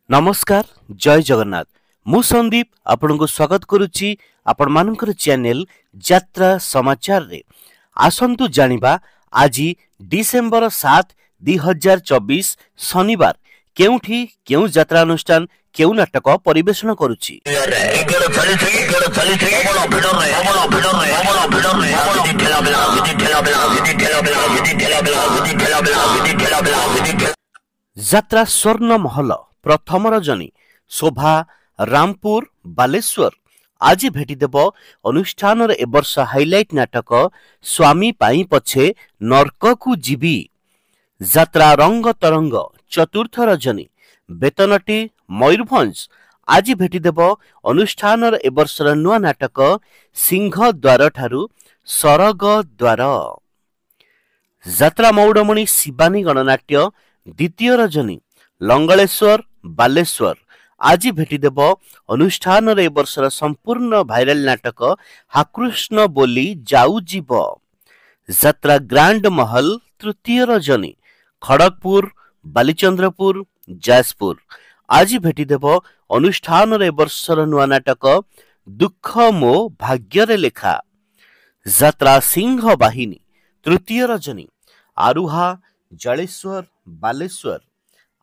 नमस्कार जय जगन्नाथ मु संदीप आपण को स्वागत करुच्ची आपण मानकर चैनल यात्रा समाचार रे आसंतु जानिबा आज डिसेंबर 7 2024 शनिवार केउठी केउ यात्रा अनुष्ठान केउ नाटक परिवेषण करुच्ची। यात्रा स्वर्ण महल प्रथम रजनी शोभा रामपुर बालेश्वर आज भेटिदेव अनुष्ठान ए वर्ष हाइलाइट नाटक स्वामी पाई पछे नर्क को जीवी यात्रा रंग तरंग चतुर्थ रजनी बेतनटी मयूरभंज आज भेटिदेव अनुष्ठान ए वर्षर नुआ नाटक सिंह द्वार ठारू सरग द्वार यात्रा मौडमणि शिवानी गणनाट्य द्वितीय रजनी लंगलेश्वर बालेश्वर आज भेटिदेव अनुष्ठान ए वर्षर संपूर्ण भाइराल नाटक हाकृष्ण बोली जाऊ जीव यात्रा ग्रांड महल तृतीय रजनी खड़गपुर बालीचंद्रपुर जाजपुर आज भेटिदेव अनुष्ठान ए वर्षर नुआ नाटक दुख मो भाग्य लेखा यात्रा सिंह बाहिनी तृतीय रजनी आरुहा जलेश्वर बालेश्वर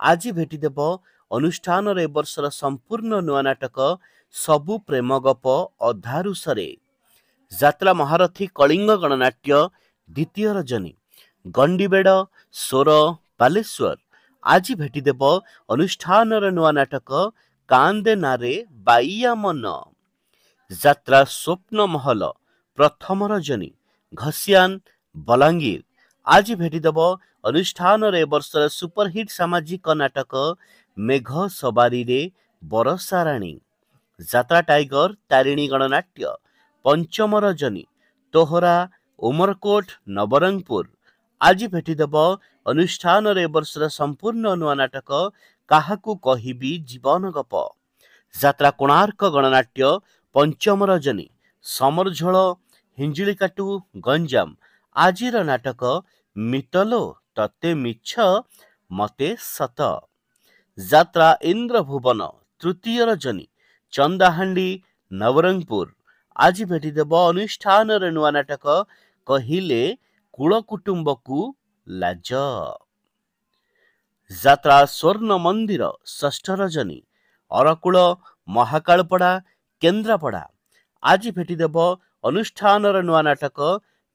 आज भेटिदेव अनुष्ठान ए वर्षर संपूर्ण नुआ नाटक सबु प्रेम गप अधारु सरे यात्रा महारथी कलिंग गणनाट्य द्वितीय रजनी गंडीबेड़ सोर बालेश्वर आज भेटिदेव अनुष्ठान नुआ नाटक कांदे नारे बाइया मन यात्रा स्वप्न महल प्रथम रजनी घसियान बलांगीर आज भेटिदेव अनुष्ठान ए वर्षर सुपरहिट सामाजिक नाटक मेघ सवारी रे बरसा राणी यात्रा टाइगर तारिणी गणनाट्य पंचम रजनी तोहरा उमरकोट नवरंगपुर आज भेटिदेव अनुष्ठान ए वर्षर संपूर्ण नुआ नाटक काहाकू कहिबी जीवन गप यात्रा कोणार्क गणनाट्य पंचम रजनी समरझोल हिंजिलिकाटू गंजाम आजिर नाटक मितलो तते मिछ मते सत यात्रा इंद्र भुवन तृतीय रजनी चंदाहांडी नवरंगपुर आज भेटिदेव अनुष्ठान नुआ नाटक कहिले कुल कुटुंब को लाज यात्रा स्वर्ण मंदिर षष्ठ रजनी अरकुल महाकालपड़ा केन्द्रापड़ा आज भेटिदेव अनुष्ठान नुआ नाटक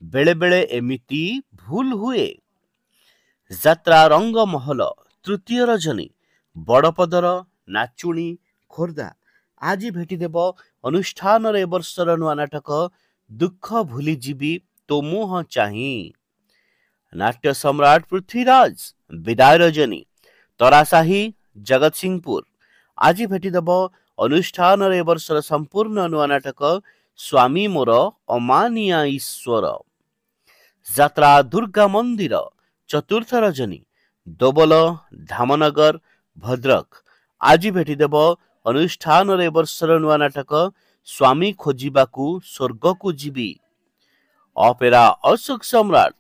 बेले बेले एमिति भूल हुए यात्रा रंग महल तृतीय रजनी बड़पदर नाचुणी खोर्धा आज भेटिदेव अनुष्ठान ए वर्षर नुआ नाटक दुख भूलीजीवी तो मुह चाही नाट्य सम्राट पृथ्वीराज विदाय रजनी तरासाही जगत सिंहपुर आज भेटिदेव अनुष्ठान ए वर्षर संपूर्ण नुआ नाटक स्वामी मोर अमानिया ईश्वर यात्रा दुर्गा मंदिर चतुर्थ रजनी दोबल धामनगर भद्रक आज भेटिदेव अनुष्ठान ए वर्षर नुआ नाटक स्वामी खोजिबाकू स्वर्ग को जीवी ऑपेरा अशोक सम्राट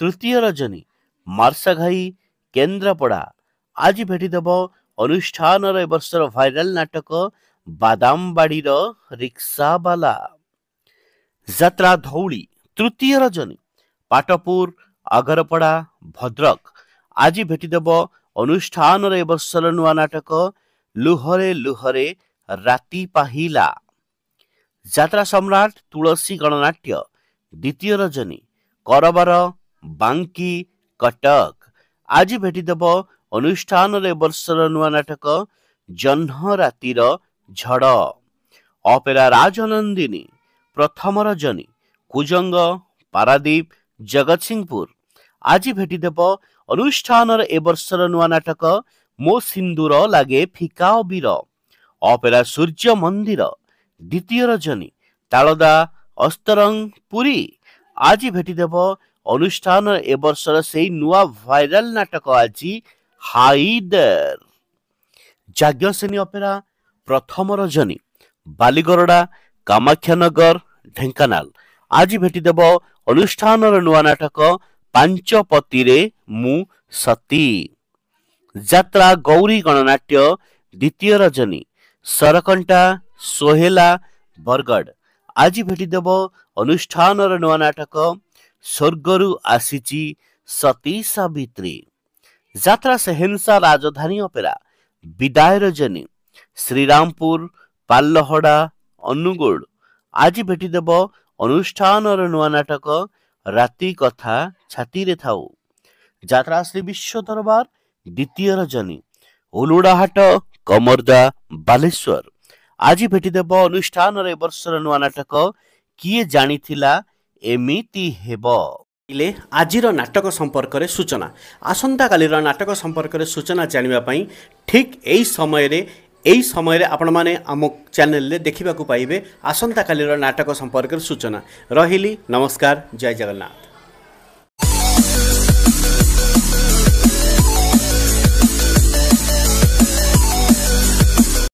तृतीय रजनी मार्साघाई केन्द्रापड़ा आज भेटिदेव अनुष्ठान ए वर्षर भाइराल नाटक बादामबाड़ीर रिक्सावाला यात्रा धौली तृतीय रजनी पाटपुर आगरपड़ा भद्रक आज भेटिदेव अनुष्ठान ए वर्षर नुआ नाटक लुहरे लुहरे राति पाहिला यात्रा सम्राट तुलसी गणनाट्य द्वितीय रजनी करबार बांकी कटक आज भेटिदेव अनुष्ठान ए वर्षर नुआ नाटक जह्न रातिर झड़ ऑपेरा राजनंदिनी प्रथम रजनी कुजंग पारादीप जगत सिंहपुर आज भेटिदेव अनुष्ठान ए वर्षर नुआ नाटक मो सिंदूर लागे फिका अबीर ऑपेरा सूर्य मंदिर द्वितीय रजनी तालदा अस्तरंग पुरी आज भेटिदेव अनुष्ठान ए वर्षर से नुआ भाइराल नाटक आज हाइदर जाग्ञसेनी ऑपेरा प्रथम रजनी बालीगरडा कामाख्यानगर ढेंकानाल आज भेटिदेव अनुष्ठान नुआ नाटक पांचपति रे मु सती यात्रा गौरी गणनाट्य द्वितीय रजनी सरकंटा सोहेला बरगढ़ आज भेटिदेव अनुष्ठान नुआ नाटक स्वर्गरु आसीची सती सावित्री यात्रा से हिंसा राजधानी अपेरा विदाय रजनी श्रीरामपुर पाल्लहड़ा अनुगुल आज भेटिदेव अनुष्ठान नुआ नाटक राति कथा छाती रे थाऊ यात्रा श्री विश्व दरबार द्वितीय रजनी उलुड़ाहाट कमरदा बालेश्वर आज भेटिदेव अनुष्ठान ए वर्षर नुआ नाटक किए जानिथिला एमिति हेबो इले आजिर नाटक संपर्क में सूचना आसंता कालीर नाटक संपर्क में सूचना जानिबा पई ठीक एई समय आपण माने आम चैनल रे देखिबा को पाइबे आसंता कालीर नाटक संपर्क में सूचना रहिली नमस्कार जय जगन्नाथ।